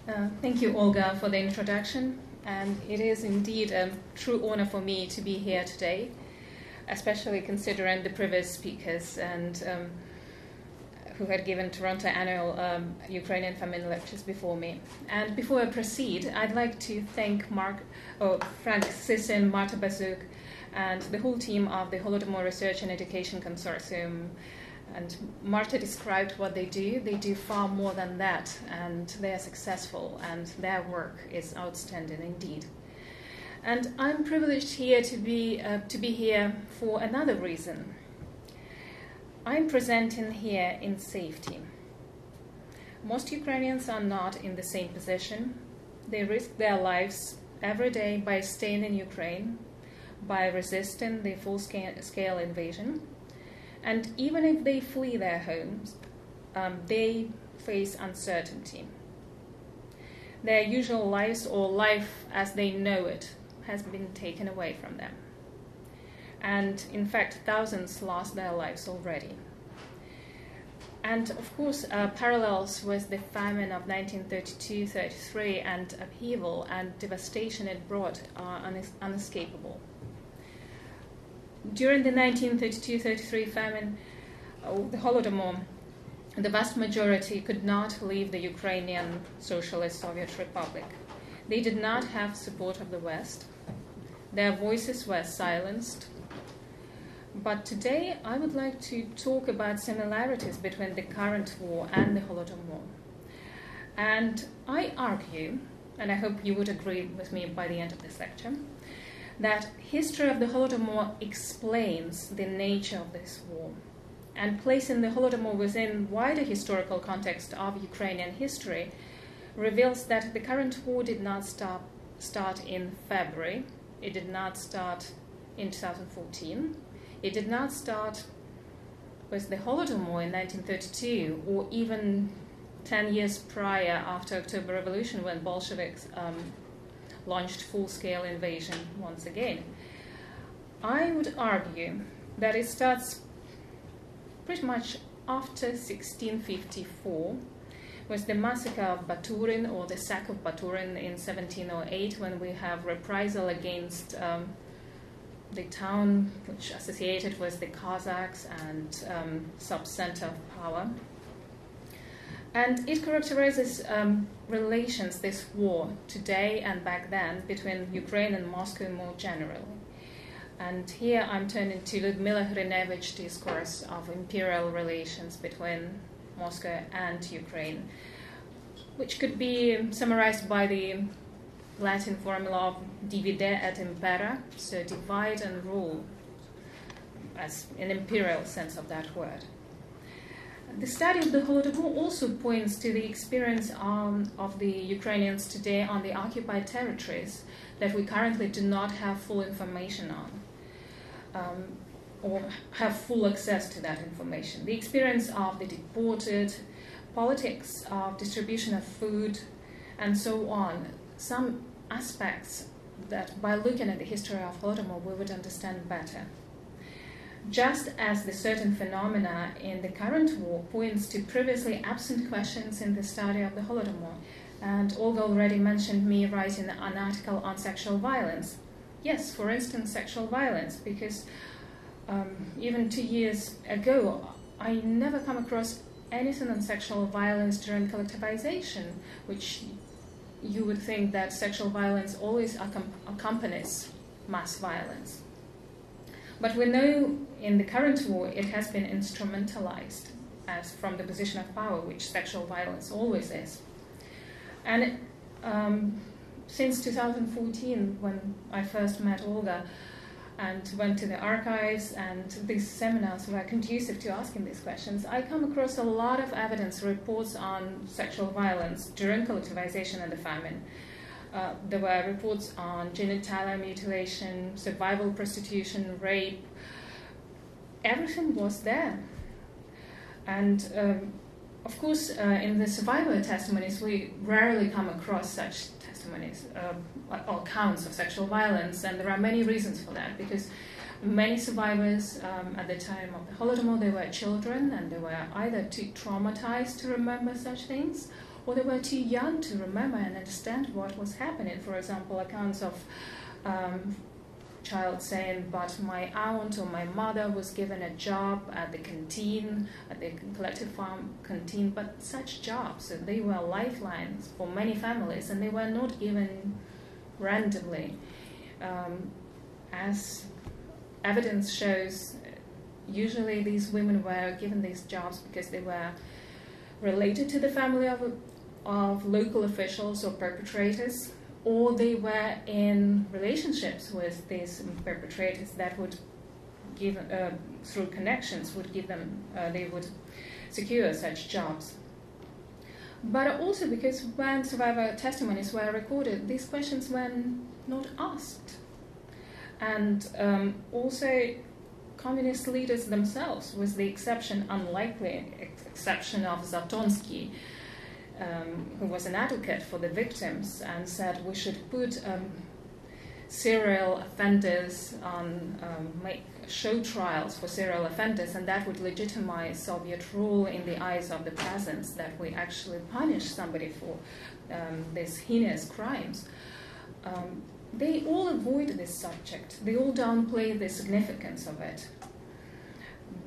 Thank you, Olga, for the introduction. And it is indeed a true honor for me to be here today, especially considering the previous speakers and who had given Toronto annual Ukrainian Famine lectures before me. And before I proceed, I'd like to thank Frank Sisson, Marta Bazuk, and the whole team of the Holodomor Research and Education Consortium. And Marta described what they do. They do far more than that, and they are successful, and their work is outstanding indeed. And I'm privileged here to be here for another reason. I'm presenting here in safety. Most Ukrainians are not in the same position. They risk their lives every day by staying in Ukraine, by resisting the full-scale invasion. And even if they flee their homes, they face uncertainty. Their usual lives, or life as they know it, has been taken away from them. And in fact, thousands lost their lives already. And of course, parallels with the famine of 1932-33 and upheaval and devastation it brought are unescapable. During the 1932-33 famine, the Holodomor, the vast majority could not leave the Ukrainian Socialist Soviet Republic. They did not have support of the West. Their voices were silenced. But today, I would like to talk about similarities between the current war and the Holodomor. And I argue, and I hope you would agree with me by the end of this lecture, that history of the Holodomor explains the nature of this war, and placing the Holodomor within wider historical context of Ukrainian history reveals that the current war did not start in February, it did not start in 2014, it did not start with the Holodomor in 1932, or even 10 years prior after October Revolution, when Bolsheviks launched full-scale invasion once again. I would argue that it starts pretty much after 1654, with the massacre of Baturin, or the sack of Baturin in 1708, when we have reprisal against the town which associated with the Cossacks and sub-center of power. And it characterizes relations, this war, today and back then, between Ukraine and Moscow more generally. And here I'm turning to Lyudmila Hrynevich's discourse of imperial relations between Moscow and Ukraine, which could be summarized by the Latin formula of divide et impera, so divide and rule, as an imperial sense of that word. The study of the Holodomor also points to the experience of the Ukrainians today on the occupied territories that we currently do not have full information on, or have full access to that information. The experience of the deported, politics of distribution of food, and so on. Some aspects that, by looking at the history of Holodomor, we would understand better. Just as the certain phenomena in the current war points to previously absent questions in the study of the Holodomor, and Olga already mentioned me writing an article on sexual violence. Yes, for instance, sexual violence, because even 2 years ago, I never come across anything on sexual violence during collectivization, which you would think that sexual violence always accompanies mass violence. But we know in the current war it has been instrumentalized as from the position of power, which sexual violence always is. And since 2014, when I first met Olga and went to the archives, and these seminars were conducive to asking these questions, I come across a lot of evidence, reports on sexual violence during collectivization and the famine. There were reports on genital mutilation, survival prostitution, rape. Everything was there. And of course, in the survivor testimonies, we rarely come across such testimonies or accounts of sexual violence, and there are many reasons for that, because many survivors at the time of the Holodomor, they were children, and they were either too traumatized to remember such things, or they were too young to remember and understand what was happening. For example, accounts of child saying, but my aunt or my mother was given a job at the canteen, at the collective farm canteen, but such jobs, they were lifelines for many families, and they were not given randomly. As evidence shows, usually these women were given these jobs because they were related to the family of local officials or perpetrators, or they were in relationships with these perpetrators that would give, through connections, would give them, they would secure such jobs. But also because when survivor testimonies were recorded, these questions were not asked. And also communist leaders themselves, with the unlikely exception of Zatonsky, who was an advocate for the victims and said we should put serial offenders on, make show trials for serial offenders, and that would legitimize Soviet rule in the eyes of the peasants, that we actually punish somebody for these heinous crimes. They all avoid this subject. They all downplay the significance of it.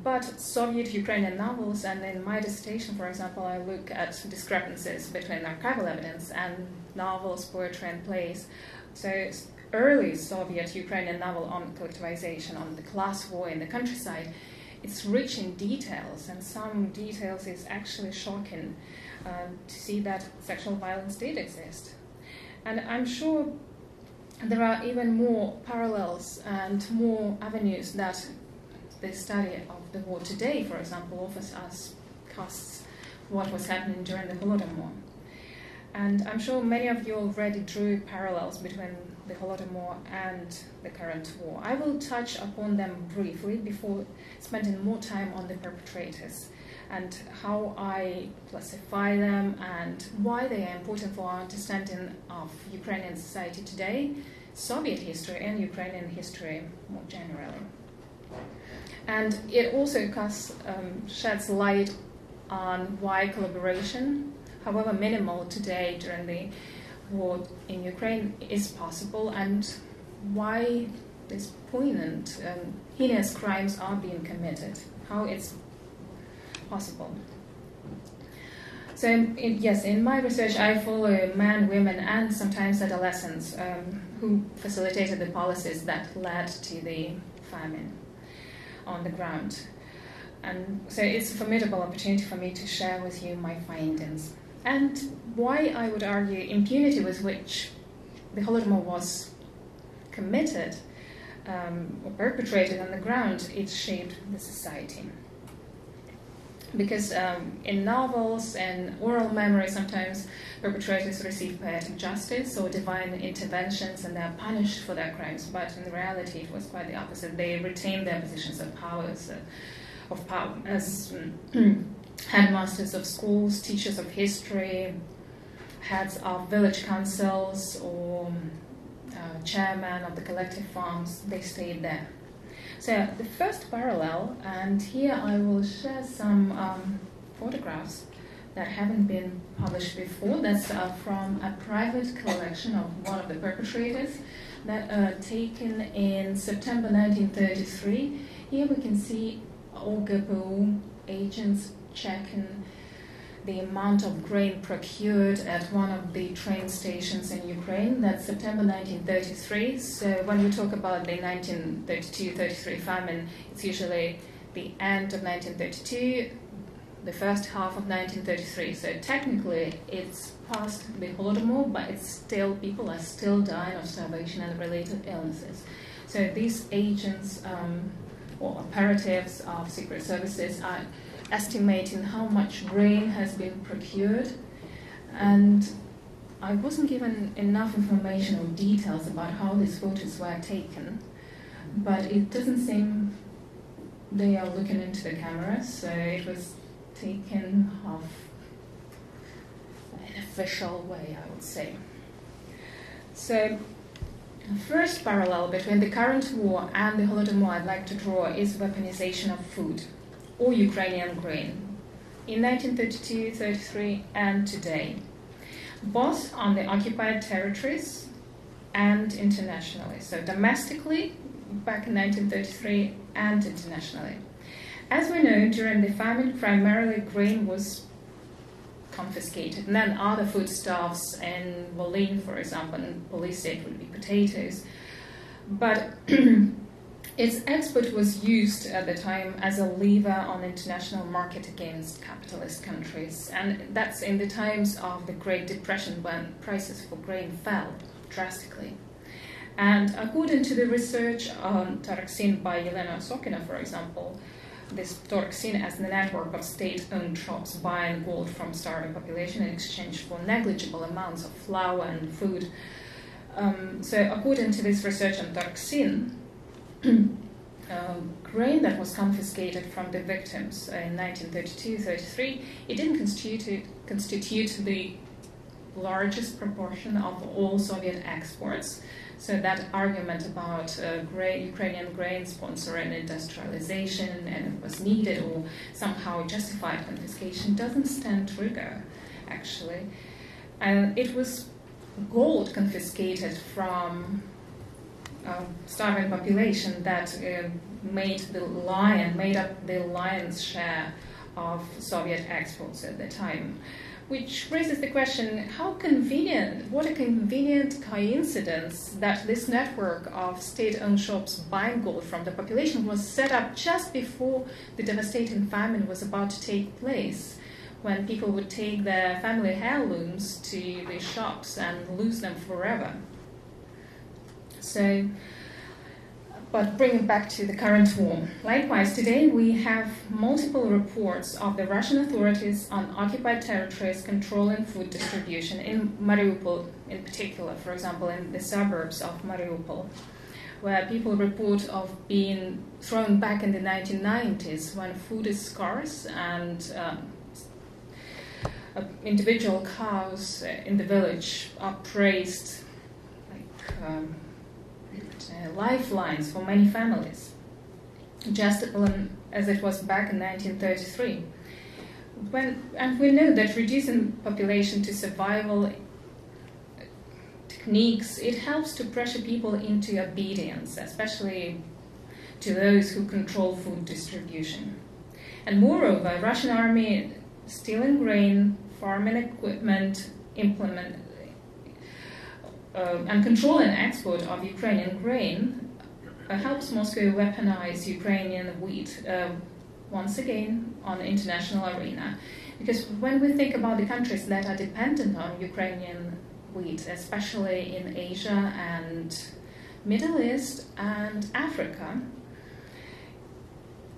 But Soviet Ukrainian novels, and in my dissertation, for example, I look at discrepancies between archival evidence and novels, poetry, and plays. So early Soviet Ukrainian novel on collectivization, on the class war in the countryside, it's rich in details, and some details is actually shocking to see that sexual violence did exist. And I'm sure there are even more parallels and more avenues that the study of the war today, for example, offers us, casts what was happening during the Holodomor. And I'm sure many of you already drew parallels between the Holodomor and the current war. I will touch upon them briefly before spending more time on the perpetrators and how I classify them and why they are important for our understanding of Ukrainian society today, Soviet history, and Ukrainian history more generally. And it also sheds light on why collaboration, however minimal today during the war in Ukraine, is possible, and why these poignant, heinous crimes are being committed, how it's possible. So, in my research, I follow men, women, and sometimes adolescents who facilitated the policies that led to the famine on the ground. And so it's a formidable opportunity for me to share with you my findings. And why I would argue impunity with which the Holodomor was committed or perpetrated on the ground, it shaped the society. Because in novels and oral memory, sometimes perpetrators receive poetic justice or divine interventions and they're punished for their crimes. But in reality, it was quite the opposite. They retained their positions of power as headmasters of schools, teachers of history, heads of village councils, or chairman of the collective farms. They stayed there. So the first parallel, and here I will share some photographs that haven't been published before. That's from a private collection of one of the perpetrators that taken in September 1933. Here we can see OGPU agents checking the amount of grain procured at one of the train stations in Ukraine. That's September 1933. So when we talk about the 1932-33 famine, it's usually the end of 1932, the first half of 1933. So technically it's past the Holodomor, but it's still, people are still dying of starvation and related illnesses. So these agents or operatives of secret services are estimating how much grain has been procured, and I wasn't given enough information or details about how these photos were taken, but it doesn't seem they are looking into the camera, so it was taken of an official way, I would say. So the first parallel between the current war and the Holodomor I'd like to draw is weaponization of food or Ukrainian grain. in 1932, 33, and today, both on the occupied territories and internationally. So domestically, back in 1933, and internationally. As we know, during the famine, primarily grain was confiscated, and then other foodstuffs in Volyn, for example, in police state would be potatoes. But its export was used at the time as a lever on the international market against capitalist countries, and that's in the times of the Great Depression when prices for grain fell drastically. And according to the research on Toroksin by Yelena Sokina, for example, this Toroksin as the network of state-owned shops buying gold from starving population in exchange for negligible amounts of flour and food. So according to this research on Toroksin, grain that was confiscated from the victims in 1932-33, it didn't constitute the largest proportion of all Soviet exports. So that argument about Ukrainian grain sponsoring industrialization and it was needed or somehow justified confiscation doesn't stand true, actually. It was gold confiscated from starving population that made up the lion's share of Soviet exports at the time. Which raises the question, how convenient, what a convenient coincidence that this network of state-owned shops buying gold from the population was set up just before the devastating famine was about to take place, when people would take their family heirlooms to the shops and lose them forever. So, but bringing back to the current war. Likewise, today we have multiple reports of the Russian authorities on occupied territories controlling food distribution in Mariupol in particular, for example, in the suburbs of Mariupol, where people report of being thrown back in the 1990s when food is scarce and individual cows in the village are praised like lifelines for many families, just as it was back in 1933. And we know that reducing population to survival techniques, it helps to pressure people into obedience, especially to those who control food distribution. And moreover, Russian army stealing grain, farming equipment, and controlling export of Ukrainian grain helps Moscow weaponize Ukrainian wheat once again on the international arena. Because when we think about the countries that are dependent on Ukrainian wheat, especially in Asia and Middle East and Africa,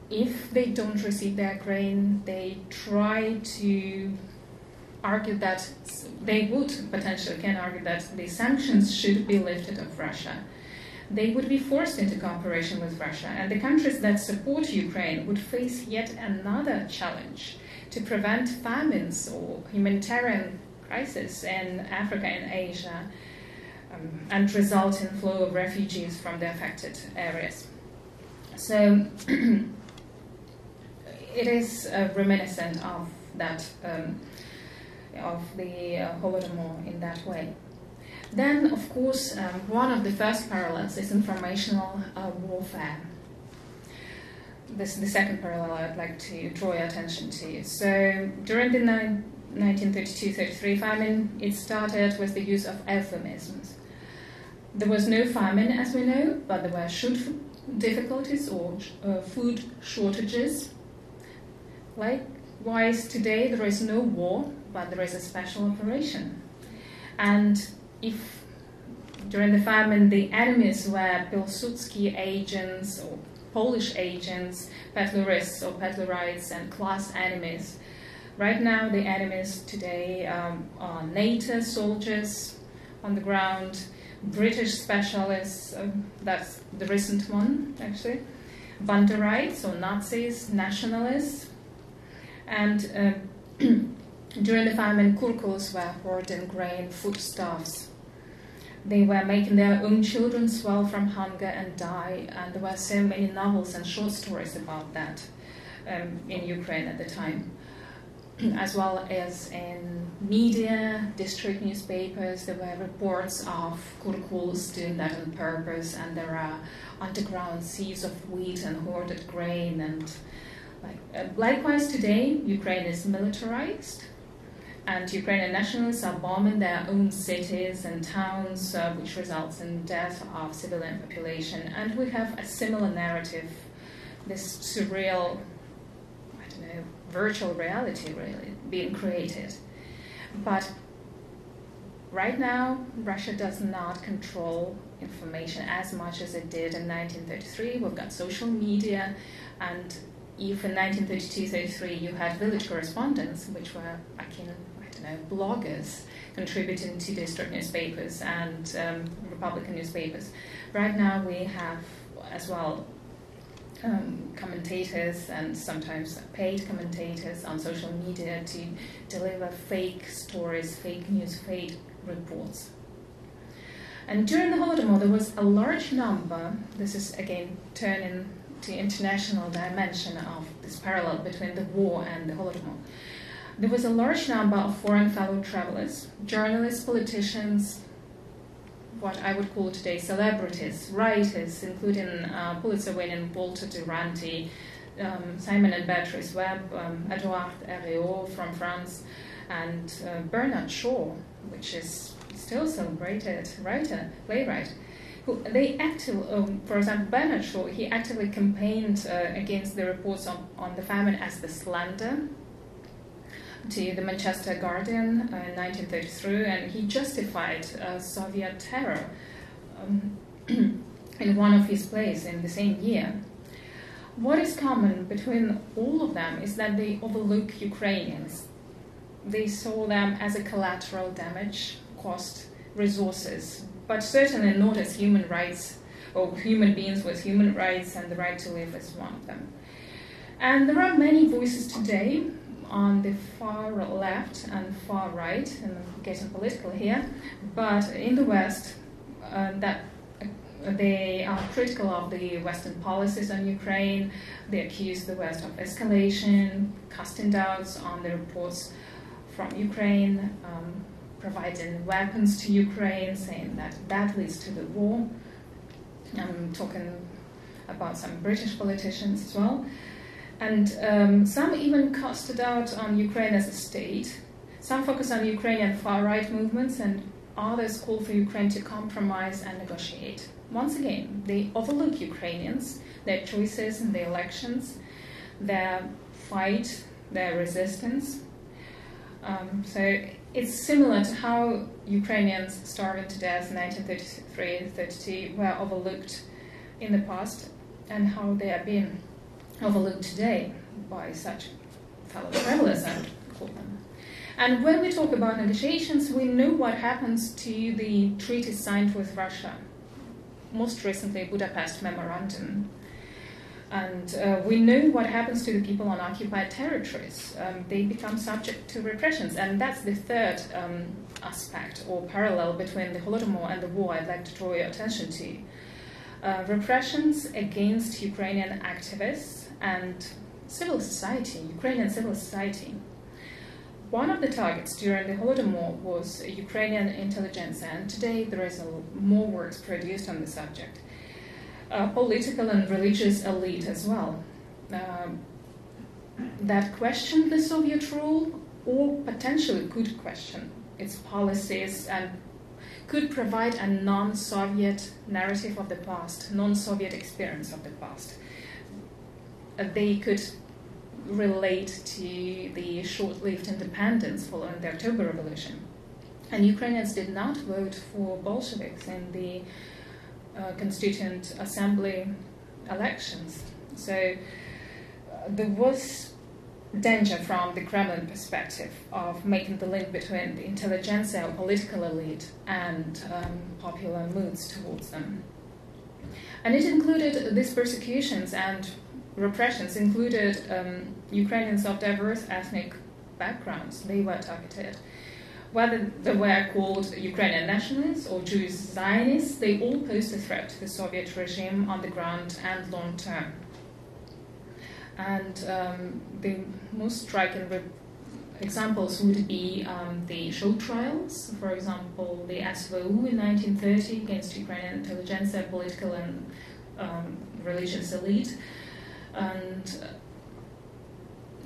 if they don't receive their grain, they try to argue that they can argue that the sanctions should be lifted of Russia. They would be forced into cooperation with Russia, and the countries that support Ukraine would face yet another challenge to prevent famines or humanitarian crisis in Africa and Asia, and result in flow of refugees from the affected areas. So it is reminiscent of that. Of the Holodomor in that way. Then, of course, one of the first parallels is informational warfare. This is the second parallel I'd like to draw your attention to. So, during the 1932-33 famine, it started with the use of euphemisms. There was no famine, as we know, but there were difficulties or food shortages. Likewise, today there is no war, but there is a special operation. And if during the famine the enemies were Pilsudski agents or Polish agents, Petlurists or Petlurites and class enemies, right now the enemies today are NATO soldiers on the ground, British specialists, that's the recent one actually, Banderites or Nazis, nationalists, and during the famine, Kurkuls were hoarding grain, foodstuffs. They were making their own children swell from hunger and die, and there were so many novels and short stories about that in Ukraine at the time. as well as in media, district newspapers. There were reports of Kurkuls doing that on purpose, and there are underground sieves of wheat and hoarded grain. And likewise today, Ukraine is militarized, and Ukrainian nationalists are bombing their own cities and towns, which results in death of civilian population. And we have a similar narrative, this surreal, virtual reality really being created. But right now, Russia does not control information as much as it did in 1933. We've got social media, and if in 1932-33 you had village correspondents, which were akin, bloggers contributing to district newspapers and Republican newspapers, right now we have as well commentators and sometimes paid commentators on social media to deliver fake stories, fake news, fake reports. And during the Holodomor, there was a large number, this is again turning to international dimension of this parallel between the war and the Holodomor. There was a large number of foreign fellow travelers, journalists, politicians, what I would call today celebrities, writers, including Pulitzer-winning Walter Duranty, Simon and Beatrice Webb, Edouard Herriot from France, and Bernard Shaw, which is still celebrated writer, playwright. For example, Bernard Shaw, he actively campaigned against the reports on the famine as the slander to the Manchester Guardian in 1933, and he justified Soviet terror in one of his plays in the same year. What is common between all of them is that they overlook Ukrainians. They saw them as a collateral damage, cost, resources, but certainly not as human rights or human beings with human rights and the right to live as one of them. And there are many voices today on the far left and far right, and I'm getting political here, but in the West, that they are critical of the Western policies on Ukraine. They accuse the West of escalation, casting doubts on the reports from Ukraine, providing weapons to Ukraine, saying that that leads to the war. I'm talking about some British politicians as well. And some even cast it out on Ukraine as a state. Some focus on Ukrainian far-right movements, and others call for Ukraine to compromise and negotiate. Once again, they overlook Ukrainians, their choices in the elections, their fight, their resistance. So it's similar to how Ukrainians starving to death in 1933-32 were overlooked in the past, and how they are being overlooked today by such fellow travelers, I would call them. And when we talk about negotiations, we know what happens to the treaties signed with Russia. Most recently, Budapest Memorandum. And we know what happens to the people on occupied territories. They become subject to repressions. And that's the third aspect or parallel between the Holodomor and the war I'd like to draw your attention to. Repressions against Ukrainian activists and civil society, Ukrainian civil society. One of the targets during the Holodomor was Ukrainian intelligence, and today there is more works produced on the subject. Political and religious elite as well, that questioned the Soviet rule or potentially could question its policies and could provide a non-Soviet narrative of the past, non-Soviet experience of the past. They could relate to the short-lived independence following the October Revolution. And Ukrainians did not vote for Bolsheviks in the Constituent Assembly elections. So there was danger from the Kremlin perspective of making the link between the intelligentsia or political elite and popular moods towards them. And it included these persecutions and repressions included Ukrainians of diverse ethnic backgrounds. They were targeted. Whether they were called Ukrainian nationalists or Jewish Zionists, they all posed a threat to the Soviet regime on the ground and long term. And the most striking examples would be the show trials, for example, the SVU in 1930 against Ukrainian intelligentsia, political and religious elite. And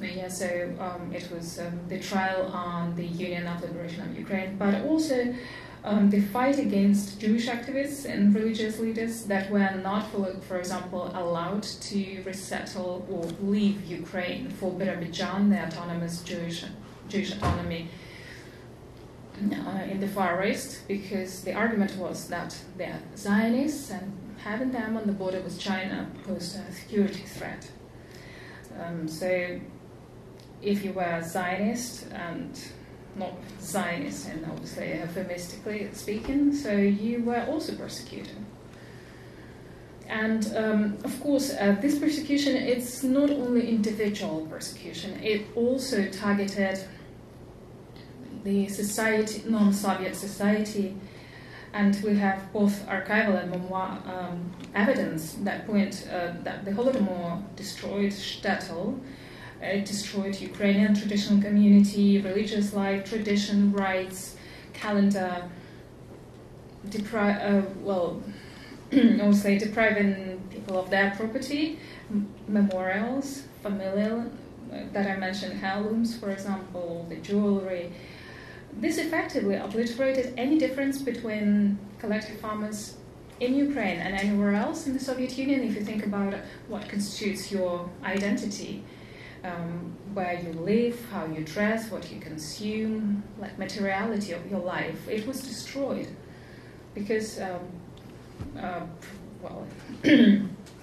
it was the trial on the Union of Liberation of Ukraine, but also the fight against Jewish activists and religious leaders that were not, for example, allowed to resettle or leave Ukraine for Birobidzhan, the autonomous Jewish autonomy in the Far East, because the argument was that they're Zionists and having them on the border with China posed a security threat. So if you were a Zionist and not Zionist, and obviously euphemistically speaking, so you were also persecuted. And of course, this persecution, it's not only individual persecution, it also targeted the society, non-Soviet society, and we have both archival and memoir evidence that point that the Holodomor destroyed shtetl. It destroyed Ukrainian traditional community, religious life, tradition, rights, calendar, obviously depriving people of their property, memorials, familial, that I mentioned, heirlooms, for example, the jewelry. This effectively obliterated any difference between collective farmers in Ukraine and anywhere else in the Soviet Union, if you think about what constitutes your identity. Where you live, how you dress, what you consume, like materiality of your life. It was destroyed because,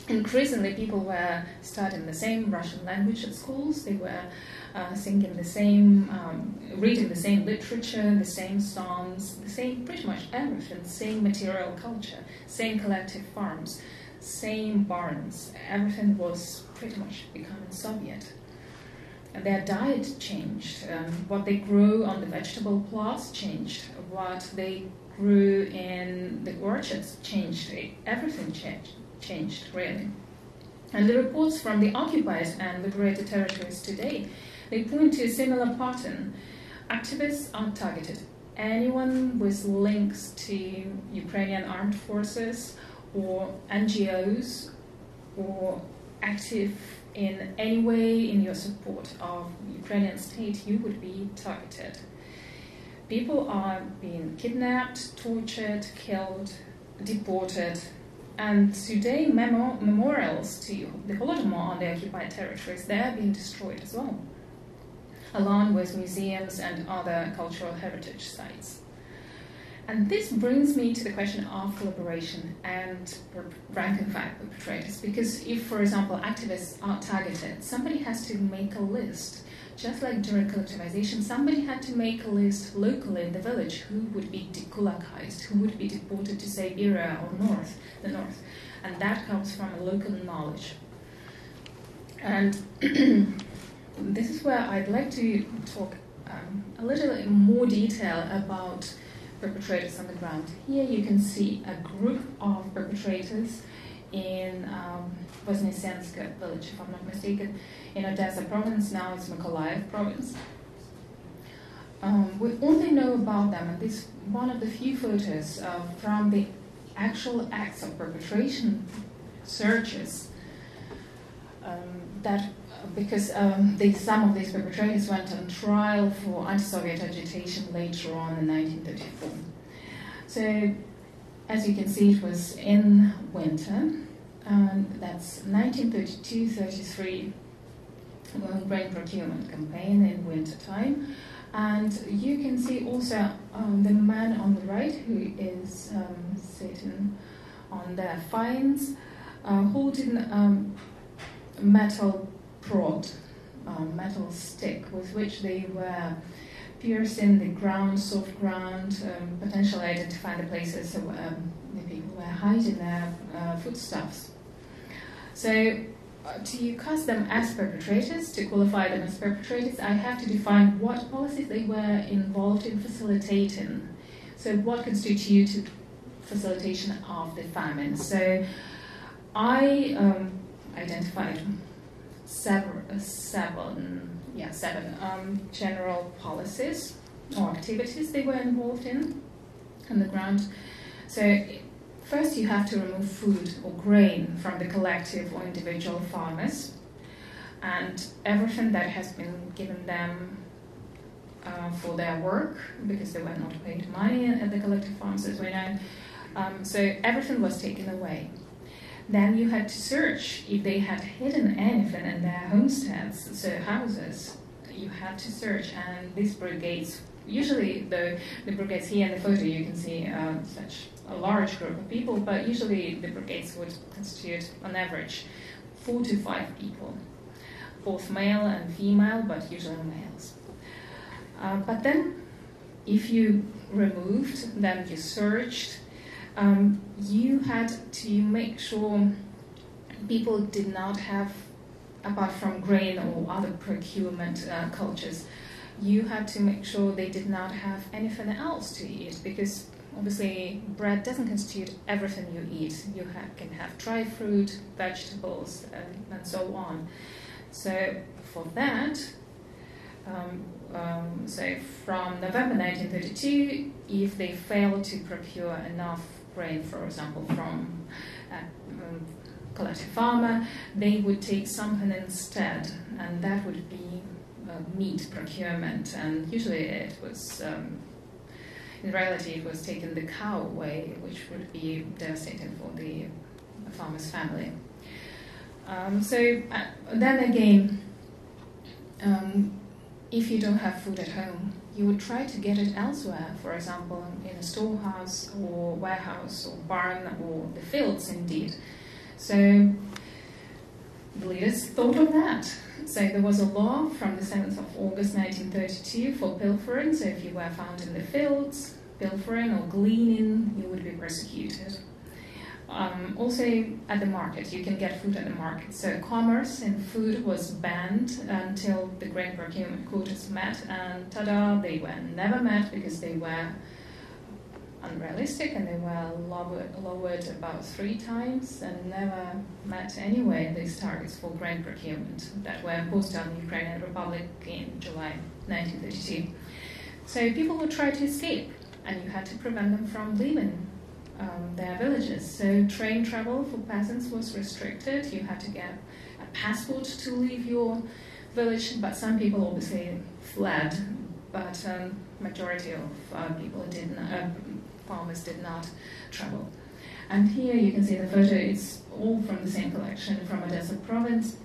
increasingly people were studying the same Russian language at schools. They were singing the same, reading the same literature, the same songs, the same pretty much everything, same material culture, same collective farms, same barns. Everything was pretty much becoming Soviet. And their diet changed. What they grew on the vegetable plots changed. What they grew in the orchards changed. Everything changed, really. And the reports from the occupied and liberated territories today, they point to a similar pattern. Activists are targeted. Anyone with links to Ukrainian armed forces or NGOs or active in any way in your support of Ukrainian state, you would be targeted. People are being kidnapped, tortured, killed, deported, and today memorials to the Holodomor on the occupied territories, they are being destroyed as well, along with museums and other cultural heritage sites. And this brings me to the question of collaboration and rank and file perpetrators, because if, for example, activists are targeted, somebody has to make a list. Just like during collectivization, somebody had to make a list locally in the village who would be dekulakized, who would be deported to Siberia or the north. And that comes from a local knowledge. And this is where I'd like to talk a little in more detail about perpetrators on the ground. Here you can see a group of perpetrators in Voznesensk village, if I'm not mistaken, in Odessa province. Now it's Mykolaiv province. We only know about them, and this is one of the few photos from the actual acts of perpetration searches. Because some of these perpetrators went on trial for anti-Soviet agitation later on in 1934. So, as you can see, it was in winter, and that's 1932-33 grain procurement campaign in winter time. And you can see also the man on the right who is sitting on the fines, holding metal prod, metal stick with which they were piercing the ground, soft ground, potentially identifying the places where the people were hiding their foodstuffs. So to cast them as perpetrators, to qualify them as perpetrators, I have to define what policies they were involved in facilitating. So what constituted facilitation of the famine. So I identified seven 7 general policies or activities they were involved in on the ground. So first you have to remove food or grain from the collective or individual farmers, and everything that has been given them for their work, because they were not paid money at the collective farms, as we know. So everything was taken away. Then you had to search if they had hidden anything in their homesteads, so houses. You had to search, and these brigades, usually the brigades here in the photo you can see such a large group of people, but usually the brigades would constitute on average 4 to 5 people, both male and female, but usually males. But then if you removed, then you searched, you had to make sure people did not have, apart from grain or other procurement cultures, you had to make sure they did not have anything else to eat, because obviously bread doesn't constitute everything you eat. You can have dry fruit, vegetables, and so on. So for that, so from November 1932, if they failed to procure enough grain, for example, from a collective farmer, they would take something instead, and that would be meat procurement. And usually it was, in reality, it was taken the cow way, which would be devastating for the farmer's family. So then again, if you don't have food at home, you would try to get it elsewhere, for example, in a storehouse or warehouse or barn or the fields indeed. So the leaders thought of that. So there was a law from the 7th of August 1932 for pilfering. So if you were found in the fields, pilfering or gleaning, you would be persecuted. Also at the market, you can get food at the market. So commerce in food was banned until the grain procurement quotas met, and tada, they were never met because they were unrealistic and they were lowered about 3 times and never met anyway these targets for grain procurement that were imposed on the Ukrainian Republic in July 1932. So people would try to escape, and you had to prevent them from leaving their villages. So train travel for peasants was restricted. You had to get a passport to leave your village, but some people obviously fled, but majority of people farmers did not travel. And here you can see the photo. It's all from the same collection from Odessa province.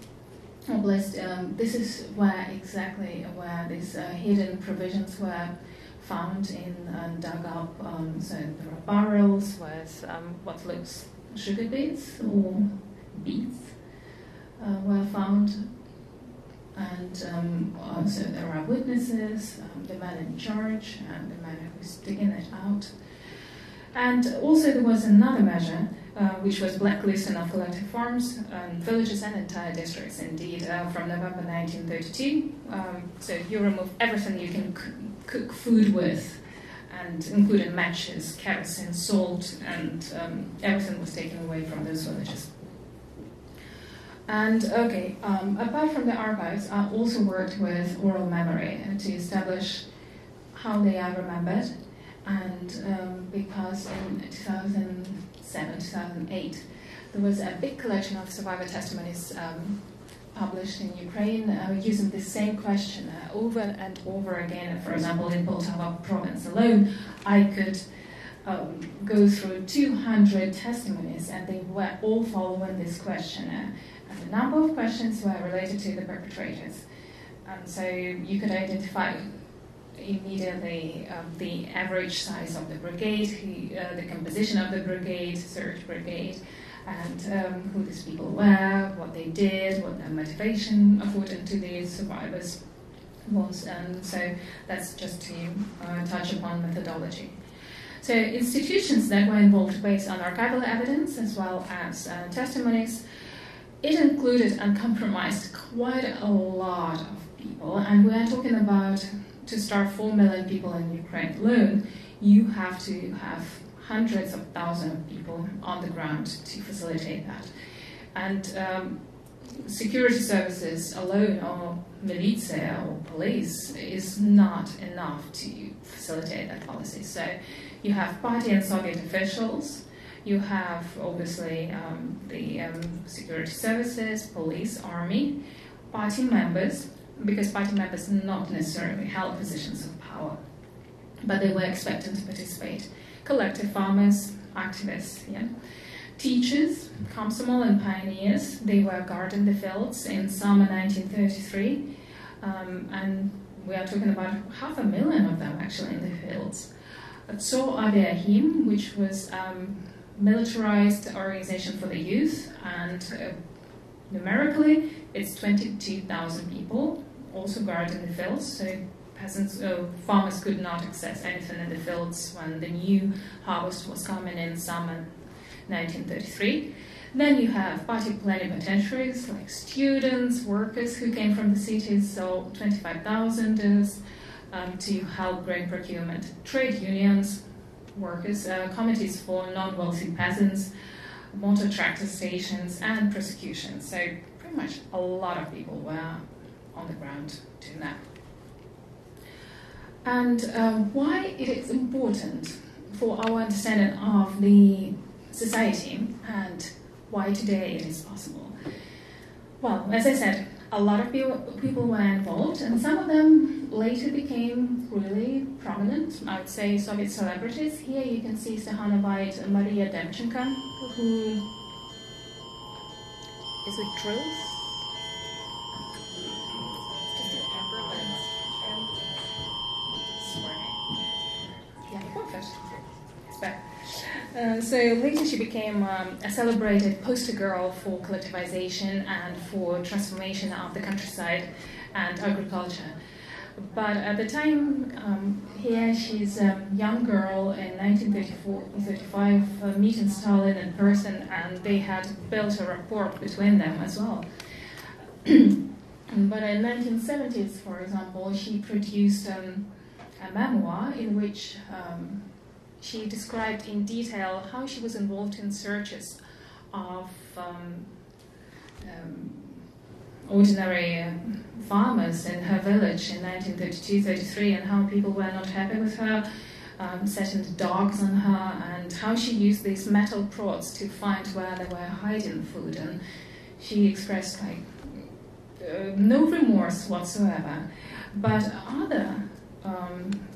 Oblast. This is exactly where these hidden provisions were found and dug up. So there are barrels with what looks sugar beets or beets were found, and so there are witnesses, the man in charge, and the man who was digging it out. And also there was another measure, which was blacklisting of collective farms, villages and entire districts, indeed, from November 1932. So you remove everything you can cook food with, and including matches, kerosene, salt, and everything was taken away from those villages. And okay, apart from the archives, I also worked with oral memory to establish how they are remembered. And because in 2007, 2008, there was a big collection of survivor testimonies published in Ukraine using the same question over and over again. For example, in Poltava province alone, I could go through 200 testimonies, and they were all following this questionnaire. And a number of questions were related to the perpetrators. And so you could identify immediately the average size of the brigade, the composition of the brigade, search brigade, and who these people were, what they did, what their motivation, according to the survivors, was. And so that's just to touch upon methodology. So institutions that were involved based on archival evidence as well as testimonies, it included and compromised quite a lot of people. And we are talking about, to start 4 million people in Ukraine alone, you have to have hundreds of thousands of people on the ground to facilitate that. And security services alone, or militia or police, is not enough to facilitate that policy. So you have party and Soviet officials, you have obviously the security services, police, army, party members, because party members not necessarily held positions of power, but they were expected to participate. Collective farmers, activists, yeah. Teachers, Komsomol and pioneers, they were guarding the fields in summer 1933, and we are talking about 500,000 of them actually in the fields. So Aviahim, which was militarized organization for the youth, and numerically it's 22,000 people also guarding the fields, so peasants, farmers could not access anything in the fields when the new harvest was coming in summer 1933. Then you have party plenipotentiaries like students, workers who came from the cities, so 25,000 to help grain procurement, trade unions, workers, committees for non-wealthy peasants, motor tractor stations, and prosecutions. So pretty much a lot of people were on the ground doing that. And why it is important for our understanding of the society and why today it is possible. Well, as I said, a lot of people were involved, and some of them later became really prominent, I would say Soviet celebrities. Here you can see Stahanovite Maria Demchenko, who is it drills? Just a pepper, but yeah, perfect. It's back. So later she became a celebrated poster girl for collectivization and for transformation of the countryside and agriculture. But at the time, here she's a young girl in 1934-35 meeting Stalin in person, and they had built a rapport between them as well. But in 1970s, for example, she produced a memoir in which she described in detail how she was involved in searches of ordinary farmers in her village in 1932-33, and how people were not happy with her, setting the dogs on her, and how she used these metal prods to find where they were hiding food. And she expressed no remorse whatsoever. But other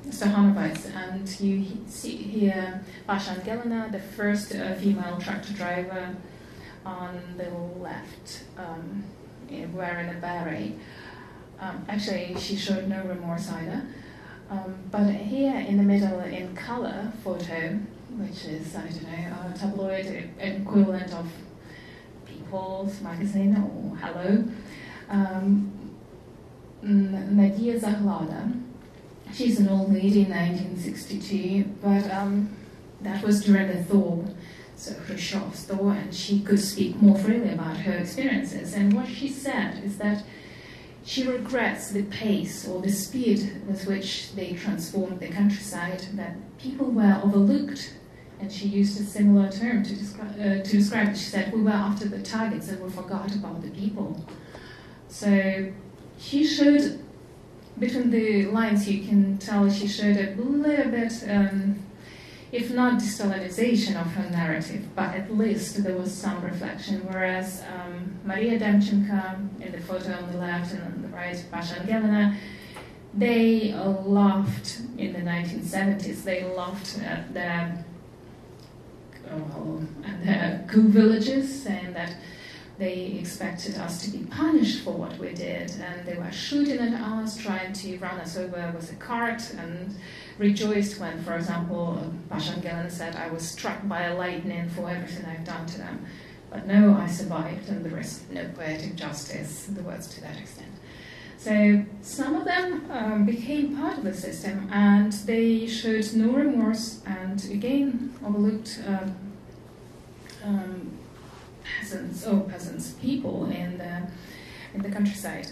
Stahanovites, and you see here Pasha Angelina, the first female tractor driver on the left, wearing a beret. Actually, she showed no remorse either. But here in the middle, in color photo, which is, I don't know, a tabloid equivalent of People's Magazine or Hello, Nadia Zahlada. She's an old lady in 1962, but that was during the thaw, so Khrushchev's thaw, and she could speak more freely about her experiences. And what she said is that she regrets the pace or the speed with which they transformed the countryside, that people were overlooked, and she used a similar term to describe it. She said, we were after the targets and we forgot about the people. So she showed, between the lines you can tell she showed a little bit, if not de-Stalinization of her narrative, but at least there was some reflection, whereas Maria Demchenko, in the photo on the left and on the right, Pasha Angelina, they laughed in the 1970s. They laughed at their coup villages, saying that they expected us to be punished for what we did, and they were shooting at us, trying to run us over with a cart, and rejoiced when, for example, Pasha Angelina said, I was struck by a lightning for everything I've done to them. But no, I survived, and there is no poetic justice, the words to that extent. So some of them became part of the system, and they showed no remorse, and again overlooked peasants, people in the countryside.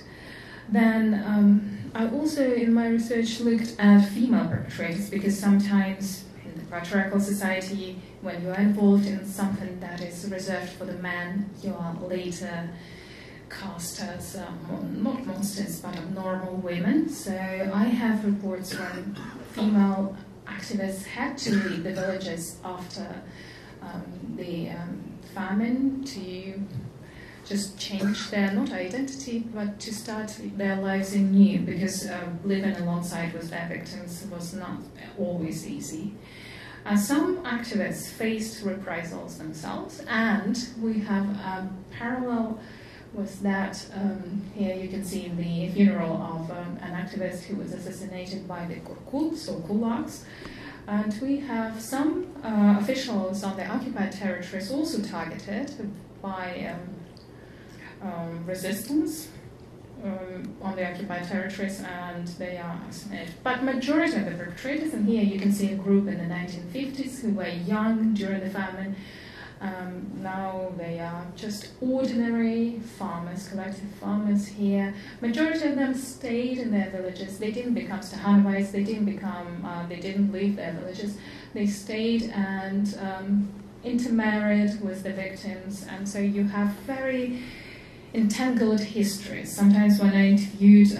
Then I also, in my research, looked at female perpetrators, because sometimes in the patriarchal society, when you are involved in something that is reserved for the man, you are later cast as not monsters but abnormal women. So I have reports when female activists had to leave the villages after the famine to just change their, not identity, but to start their lives anew, because living alongside with their victims was not always easy. Some activists faced reprisals themselves, and we have a parallel with that. Here you can see the funeral of an activist who was assassinated by the Kurkuls or kulaks. And we have some officials on the occupied territories also targeted by resistance on the occupied territories, and they are assassinated. But majority of the perpetrators, and here you can see a group in the 1950s who were young during the famine. Now they are just ordinary farmers, collective farmers here. Majority of them stayed in their villages. They didn't become Stahanovites. They didn't leave their villages. They stayed and intermarried with the victims, and so you have very entangled histories. Sometimes when I interviewed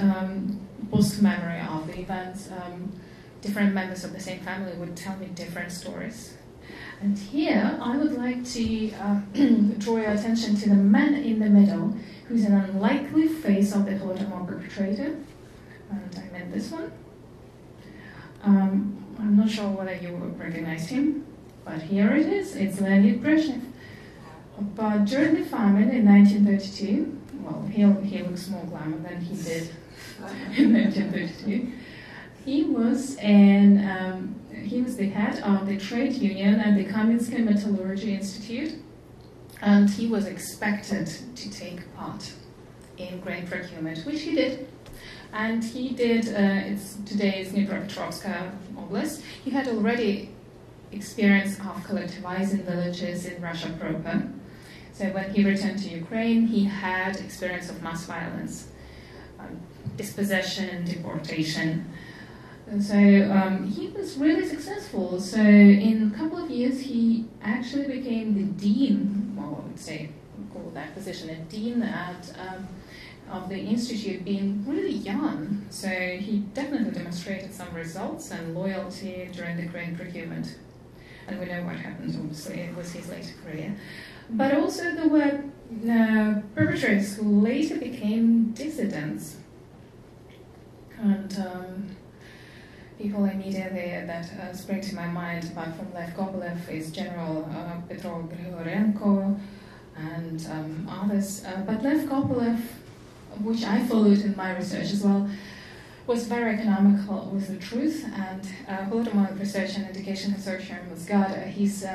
post-memory of the events, different members of the same family would tell me different stories. And here I would like to draw your attention to the man in the middle, who's an unlikely face of the Holodomor perpetrator. And I meant this one. I'm not sure whether you recognize him, but here it is. It's Leonid Brezhnev. But during the famine in 1932, well, he looks more glamour than he did in 1932. He was the head of the trade union at the Kaminsky Metallurgy Institute, and he was expected to take part in grain procurement, which he did. And he did, it's today's Dnipropetrovsk Oblast. He had already experience of collectivizing villages in Russia proper. So when he returned to Ukraine, he had experience of mass violence, dispossession, deportation. And so he was really successful. So in a couple of years, he actually became the dean, well, I would say, call that position a dean of the institute, being really young. So he definitely demonstrated some results and loyalty during the grain procurement. And we know what happened, obviously, with his later career. But also there were perpetrators who later became dissidents. And people immediately that spring to my mind, apart from Lev Gobolev, is General Petro Grigorenko and others. But Lev Gobolev, which I followed in my research as well, was very economical with the truth, and Holodomor Research and Education Consortium was got his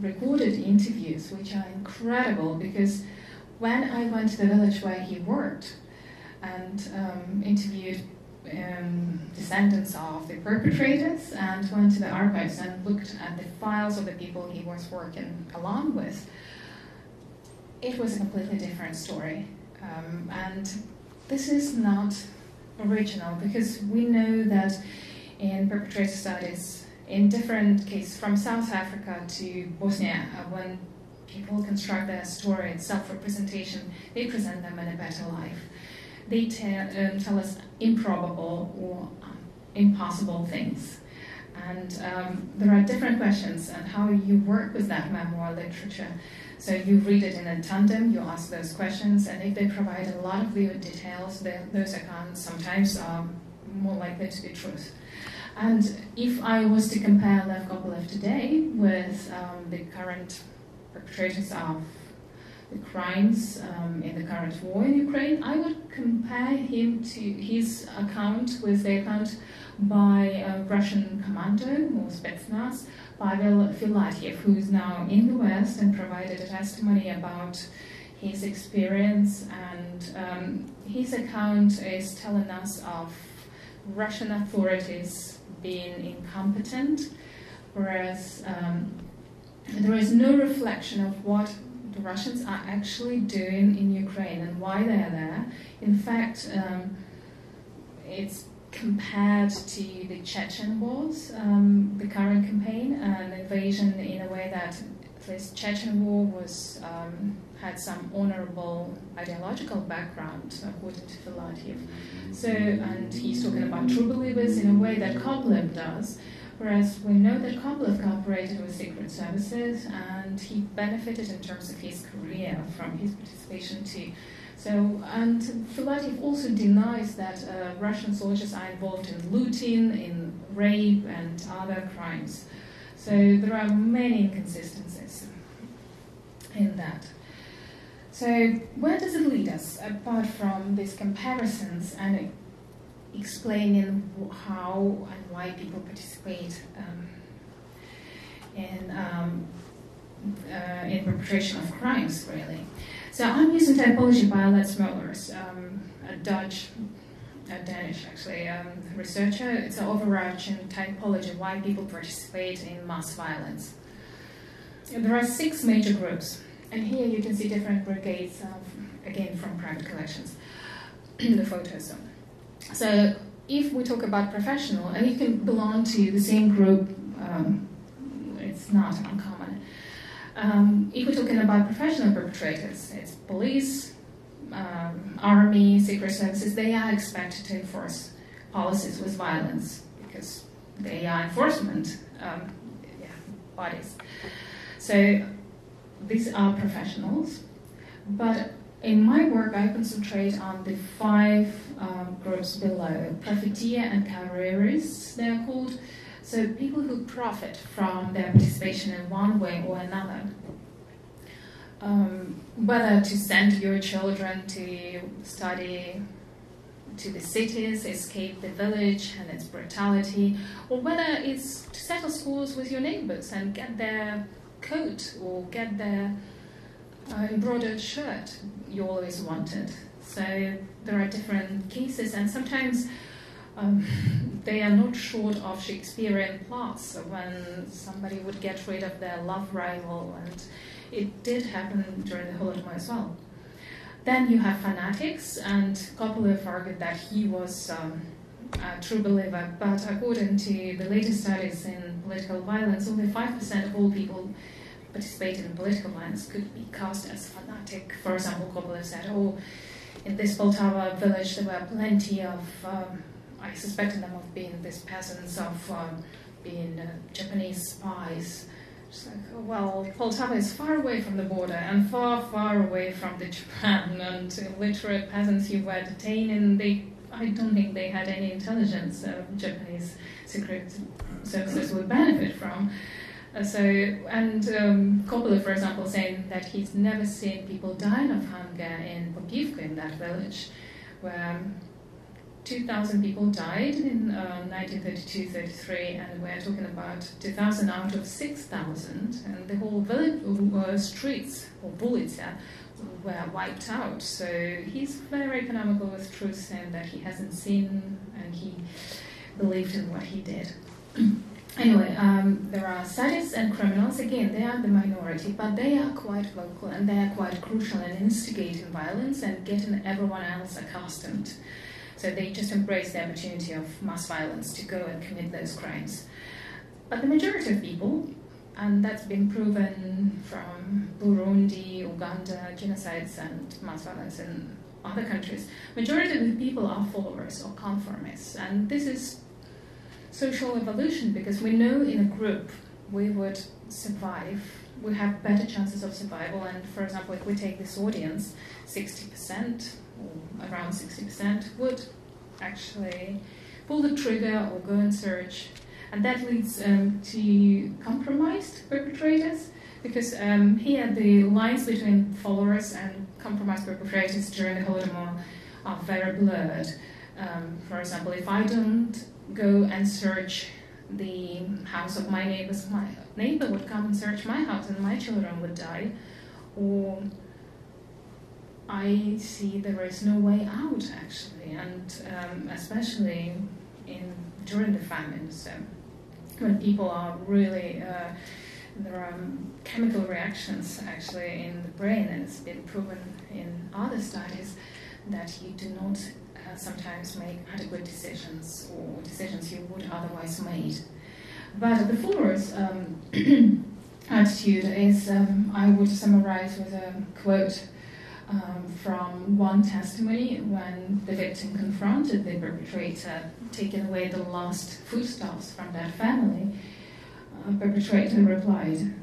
recorded interviews, which are incredible, because when I went to the village where he worked and interviewed descendants of the perpetrators and went to the archives and looked at the files of the people he was working along with, it was a completely different story. And this is not original, because we know that in perpetrator studies, in different cases, from South Africa to Bosnia, when people construct their story and self-representation, they present them in a better life. They tell us improbable or impossible things. And there are different questions and how you work with that memoir literature. So you read it in a tandem, you ask those questions, and if they provide a lot of vivid details, those accounts sometimes are more likely to be truth. And if I was to compare Lev Gobolev today with the current perpetrators of the crimes in the current war in Ukraine, I would compare him to his account with the account by a Russian commando or Spetsnaz, Pavel Filatyev, who is now in the West and provided a testimony about his experience. And his account is telling us of Russian authorities being incompetent, whereas there is no reflection of what the Russians are actually doing in Ukraine and why they are there. In fact, it's compared to the Chechen wars, the current campaign, an invasion in a way that this Chechen war was had some honorable ideological background, according to Filatiev. So, and he's talking about true believers in a way that Koplev does, whereas we know that Koplev cooperated with secret services and he benefited in terms of his career from his participation too. So, and Filatiev also denies that Russian soldiers are involved in looting, in rape and other crimes. So there are many inconsistencies in that. So where does it lead us, apart from these comparisons and explaining how and why people participate in perpetration of crimes, really? So I'm using typology by Let's Mullers, a Danish actually, researcher. It's an overarching typology why people participate in mass violence. There are 6 major groups, and here you can see different brigades, again from private collections, the photos. So if we talk about professional, and you can belong to the same group, it's not uncommon. If we're talking about professional perpetrators, it's police, army, secret services. They are expected to enforce policies with violence because they are enforcement bodies. So these are professionals, but in my work I concentrate on the 5 groups below: profiteer and carrierists, they are called. So people who profit from their participation in one way or another. Whether to send your children to study to the cities, escape the village and its brutality, or whether it's to settle scores with your neighbors and get their coat or get their embroidered shirt you always wanted. So there are different cases, and sometimes they are not short of Shakespearean plots when somebody would get rid of their love rival, and it did happen during the Holodomor as well. Then you have fanatics, and Koplev argued that he was a true believer, but according to the latest studies in political violence, only 5% of all people participating in political violence could be cast as fanatic. For example, Koplev said, in this Poltava village there were plenty of, I suspected them of being these peasants, of being Japanese spies. It's like, well, Poltava is far away from the border and far, far away from the Japan, and illiterate peasants you were detaining, I don't think they had any intelligence Japanese secret services would benefit from. Koplev, for example, saying that he's never seen people dying of hunger in Popivka, in that village, where 2,000 people died in 1932-33, and we're talking about 2,000 out of 6,000, and the whole village streets, or Bulitsa, were wiped out. So he's very economical with truth, saying that he hasn't seen, and he believed in what he did. Anyway, there are sadists and criminals. Again, they are the minority, but they are quite vocal, and they are quite crucial in instigating violence and getting everyone else accustomed. So they just embrace the opportunity of mass violence to go and commit those crimes. But the majority of people, and that's been proven from Burundi, Uganda, genocides and mass violence in other countries, majority of the people are followers or conformists. And this is social evolution, because we know in a group we would survive, we have better chances of survival. And for example, if we take this audience, 60%, or around 60%, would actually pull the trigger or go and search. And that leads to compromised perpetrators, because here the lines between followers and compromised perpetrators during the Holodomor are very blurred. For example, if I don't go and search the house of my neighbors, my neighbor would come and search my house and my children would die. Or I see there is no way out, actually, and especially during the famine. So when people are really, there are chemical reactions actually in the brain, and it's been proven in other studies that you do not sometimes make adequate decisions or decisions you would otherwise made. But the followers' attitude is, I would summarize with a quote from one testimony when the victim confronted the perpetrator, taking away the last foodstuffs from that family. Perpetrator replied,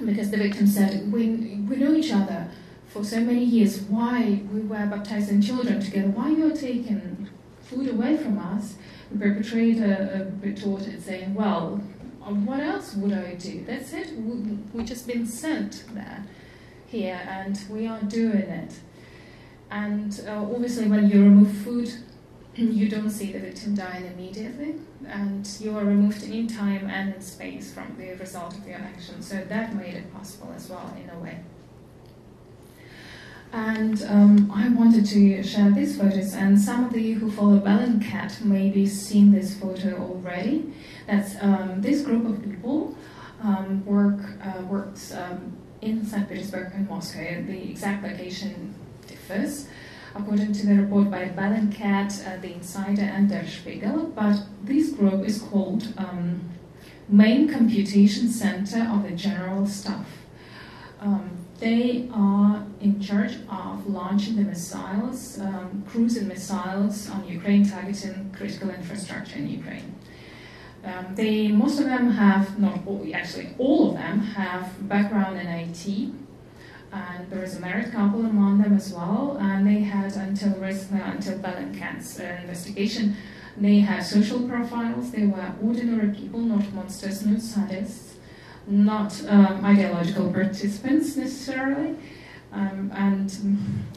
because the victim said, we know each other for so many years, why we were baptizing children together, why you are taking food away from us? The perpetrator retorted saying, well, what else would I do? That's it, we've just been sent there, here, and we are doing it. And obviously when you remove food, you don't see the victim dying immediately, and you are removed in time and in space from the result of your action. So that made it possible as well, in a way. And I wanted to share these photos, and some of you who follow Bellingcat maybe seen this photo already. That's this group of people works in St. Petersburg and Moscow. The exact location differs, according to the report by Bellingcat, The Insider, and Der Spiegel. But this group is called Main Computation Center of the General Staff. They are in charge of launching the missiles, cruising missiles on Ukraine, targeting critical infrastructure in Ukraine. Most of them have, not all, actually all of them have background in IT, and there is a married couple among them as well, and they had until Bellingcat's investigation, they had social profiles. They were ordinary people, not monsters, not sadists, not ideological participants necessarily, and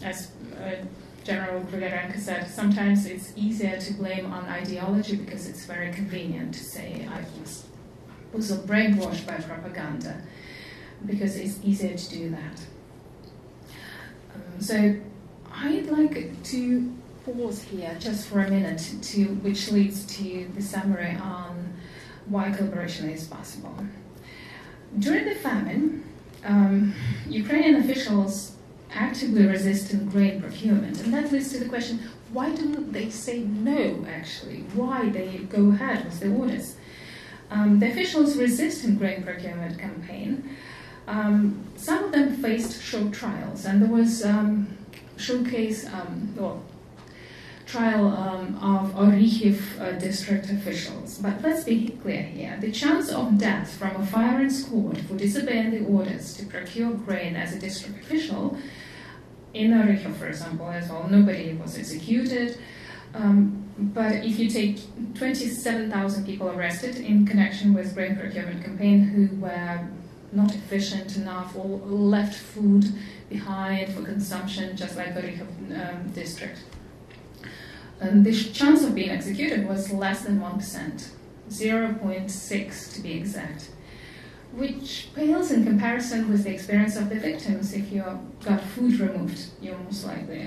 as General Grigorenko said, sometimes it's easier to blame on ideology because it's very convenient to say I was also brainwashed by propaganda, because it's easier to do that. So I'd like to pause here just for a minute, which leads to the summary on why collaboration is possible. During the famine, Ukrainian officials actively resisted grain procurement, and that leads to the question, why don't they say no, actually? Why they go ahead with the orders? The officials resisted grain procurement campaign. Some of them faced show trials, and there was trial of Orikhiv district officials. But let's be clear here. The chance of death from a firing squad for disobeying the orders to procure grain as a district official, in Orikhiv, for example, as well, nobody was executed. But if you take 27,000 people arrested in connection with grain procurement campaign who were not efficient enough or left food behind for consumption, just like Orikhiv district, the chance of being executed was less than 1%, 0.6 to be exact, which pales in comparison with the experience of the victims. If you got food removed, you're most likely,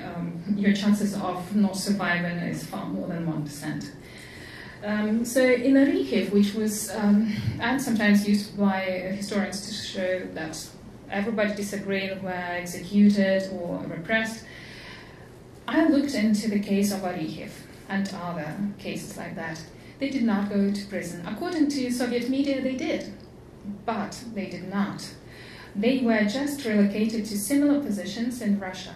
your chances of not surviving is far more than 1%. So in Orikhiv, which was, and sometimes used by historians to show that everybody disagreeing were executed or repressed, I looked into the case of Orikhiv and other cases like that. They did not go to prison. According to Soviet media, they did, but they did not. They were just relocated to similar positions in Russia.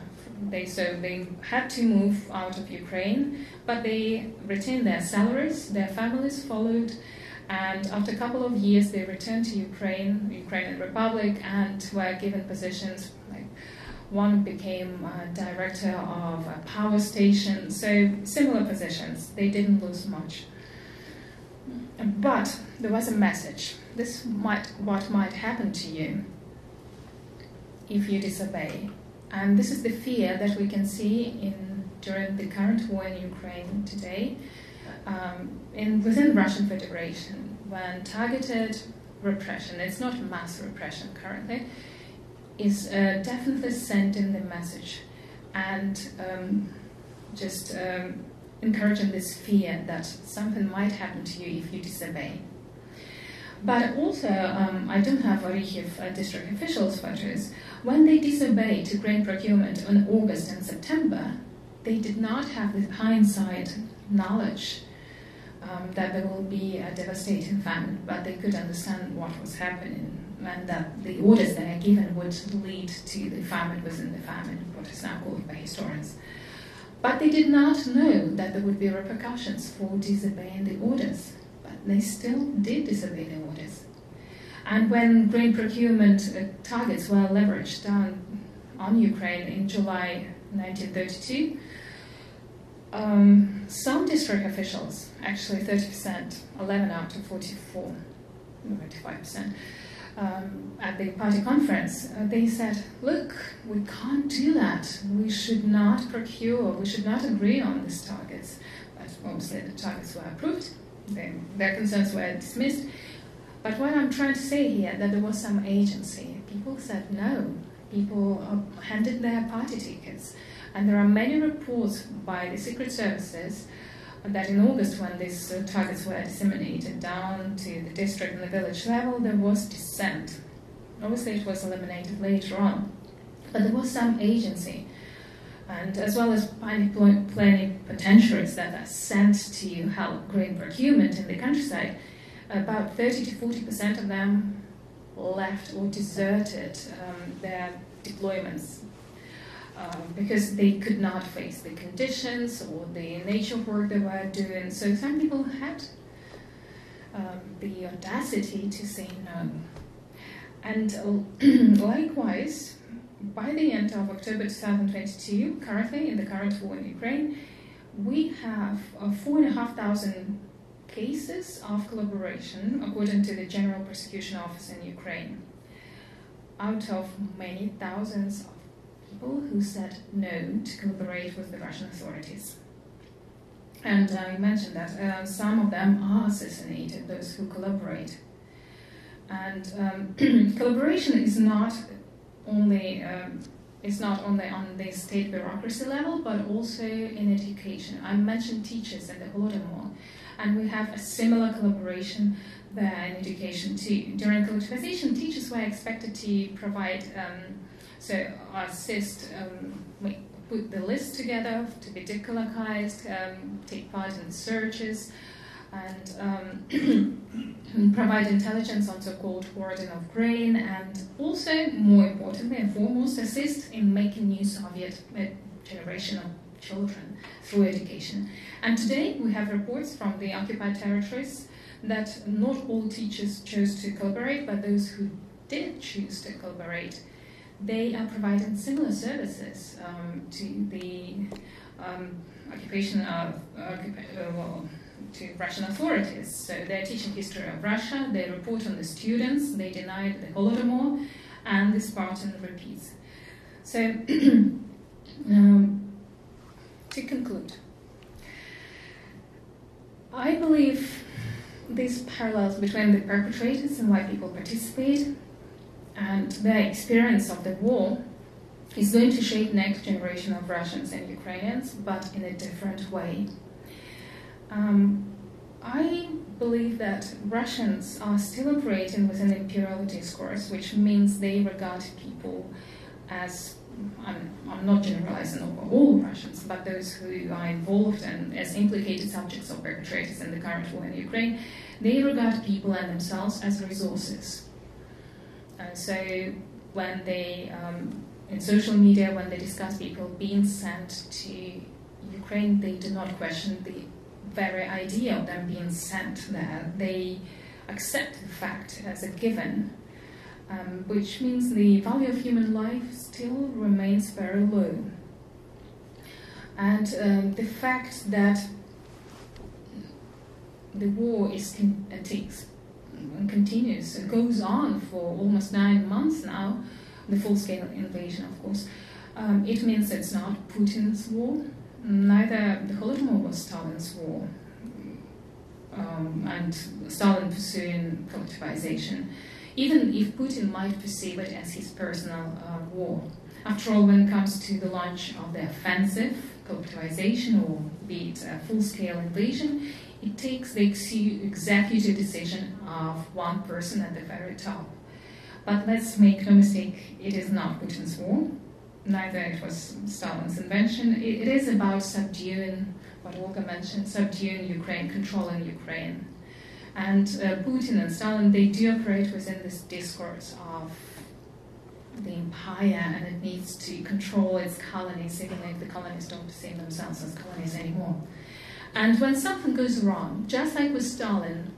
So they had to move out of Ukraine, but they retained their salaries, their families followed, and after a couple of years they returned to Ukrainian Republic, and were given positions. Like one became director of a power station, so similar positions. They didn't lose much. But there was a message. This what might happen to you if you disobey. And this is the fear that we can see during the current war in Ukraine today, within Russian Federation, when targeted repression, it's not mass repression currently, is definitely sending the message and just encouraging this fear that something might happen to you if you disobey. But also, I don't have Orikhiv district officials' photos. When they disobeyed to grain procurement in August and September, they did not have the hindsight knowledge that there will be a devastating famine, but they could understand what was happening and that the orders they are given would lead to the famine within the famine, what is now called by historians. But they did not know that there would be repercussions for disobeying the orders, but they still did disobey the orders. And when grain procurement targets were leveraged down on Ukraine in July 1932, some district officials, actually 30%, 11 out of 44, 95%, at the party conference, they said, look, we can't do that. We should not procure, we should not agree on these targets. But obviously the targets were approved, their concerns were dismissed. But what I'm trying to say here, that there was some agency. People said no. People handed their party tickets. And there are many reports by the secret services that in August, when these targets were disseminated down to the district and the village level, there was dissent. Obviously, it was eliminated later on. But there was some agency. And as well as plenipotentiaries that are sent to help grain procurement in the countryside, about 30 to 40% of them left or deserted their deployments because they could not face the conditions or the nature of work they were doing. So some people had the audacity to say no. And likewise, by the end of October 2022, currently in the current war in Ukraine, we have 4,500 cases of collaboration according to the General Prosecution Office in Ukraine, out of many thousands of people who said no to collaborate with the Russian authorities. And I mentioned that some of them are assassinated, those who collaborate. And collaboration is not only on the state bureaucracy level, but also in education. I mentioned teachers in the Holodomor, and we have a similar collaboration there in education too. During collectivization, teachers were expected to provide, put the list together to be decolonized, take part in searches, and provide intelligence on so-called hoarding of grain, and also, more importantly and foremost, assist in making new Soviet generation of children through education. And today we have reports from the occupied territories that not all teachers chose to collaborate, but those who did choose to collaborate, they are providing similar services to the occupation of to Russian authorities. So they're teaching history of Russia, they report on the students, they denied the Holodomor, and the Spartan repeats. So, to conclude, I believe these parallels between the perpetrators and why people participate and their experience of the war is going to shape next generation of Russians and Ukrainians, but in a different way. I believe that Russians are still operating within the imperial discourse, which means they regard people as, I'm not generalizing over all Russians, but those who are involved and as implicated subjects or perpetrators in the current war in Ukraine, they regard people and themselves as resources. So when they, in social media, when they discuss people being sent to Ukraine, they do not question the very idea of them being sent there. They accept the fact as a given, which means the value of human life still remains very low. And the fact that the war continues, goes on for almost 9 months now, the full-scale invasion, of course, it means it's not Putin's war. Neither the Holodomor was Stalin's war, and Stalin pursuing collectivization, even if Putin might perceive it as his personal war. After all, when it comes to the launch of the offensive, collectivization, or be it a full-scale invasion, it takes the executive decision of one person at the very top. But let's make no mistake, it is not Putin's war. neither it was Stalin's invention. It is about subduing, what Olga mentioned, subduing Ukraine, controlling Ukraine. And Putin and Stalin, they do operate within this discourse of the empire, and it needs to control its colonies, even if the colonies don't see themselves as colonies anymore. And when something goes wrong, just like with Stalin,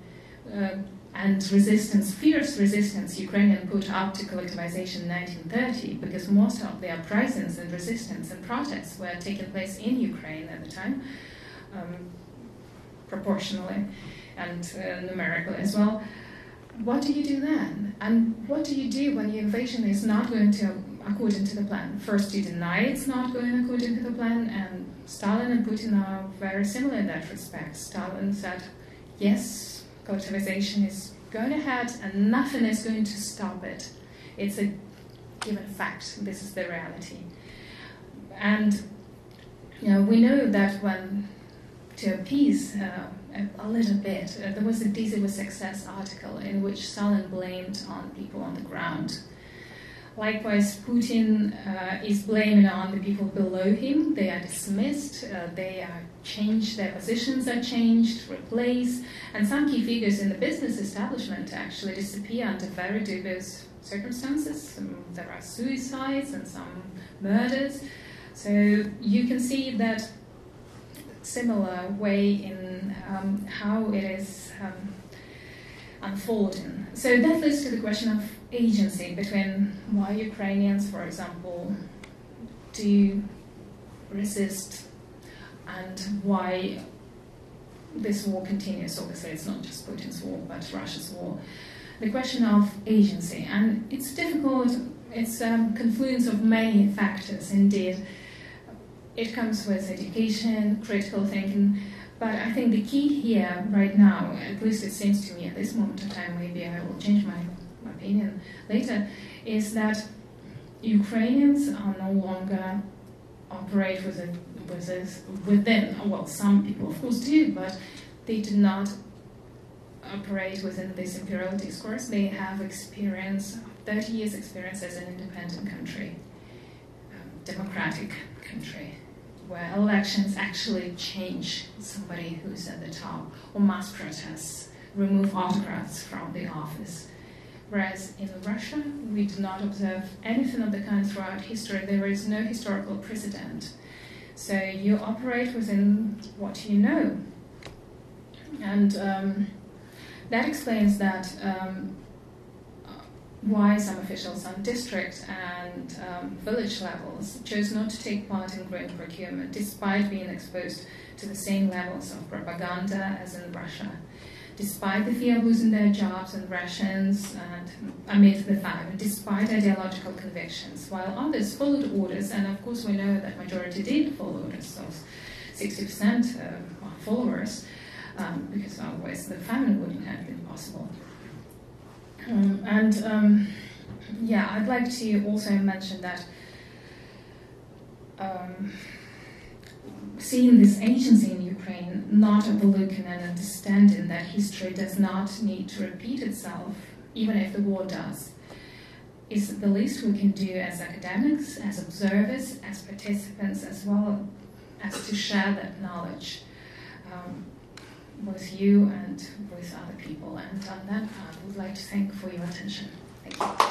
and resistance, fierce resistance, Ukrainian put up to collectivization in 1930, because most of the uprisings and resistance and protests were taking place in Ukraine at the time, proportionally and numerically as well. What do you do then? And what do you do when your invasion is not going to according to the plan? First, you deny it's not going according to the plan, and Stalin and Putin are very similar in that respect. Stalin said, yes, collectivization is going ahead and nothing is going to stop it. It's a given fact. This is the reality. And we know that when, to appease a little bit, there was a Dizzy with Success article in which Stalin blamed on people on the ground. Likewise, Putin is blaming on the people below him. They are dismissed, they are changed, their positions are changed, replaced, and some key figures in the business establishment actually disappear under very dubious circumstances. There are suicides and some murders. So you can see that similar way in how it is unfolding. So that leads to the question of agency between why Ukrainians, for example, do resist and why this war continues. Obviously, it's not just Putin's war, but Russia's war. The question of agency, and it's difficult, it's a confluence of many factors indeed. It comes with education, critical thinking, but I think the key here right now, at least it seems to me at this moment in time, maybe I will change my opinion later, is that Ukrainians are no longer operate within, well, some people of course do, but they do not operate within this imperial discourse. They have experience, 30 years experience as an independent country, democratic country, where elections actually change somebody who's at the top, or mass protests, remove autocrats from the office. Whereas in Russia, we do not observe anything of the kind throughout history. There is no historical precedent. So you operate within what you know. And that explains that why some officials on district and village levels chose not to take part in grain procurement, despite being exposed to the same levels of propaganda as in Russia, despite the fear of losing their jobs and rations, and amid the fact, despite ideological convictions, while others followed orders, and of course we know that majority did follow orders, so 60% are followers, because otherwise the famine wouldn't have been possible. Yeah, I'd like to also mention that seeing this agency in Ukraine, not overlooking and understanding that history does not need to repeat itself, even if the war does, is the least we can do as academics, as observers, as participants, as well as to share that knowledge with you and with other people. And on that, I would like to thank you for your attention. Thank you.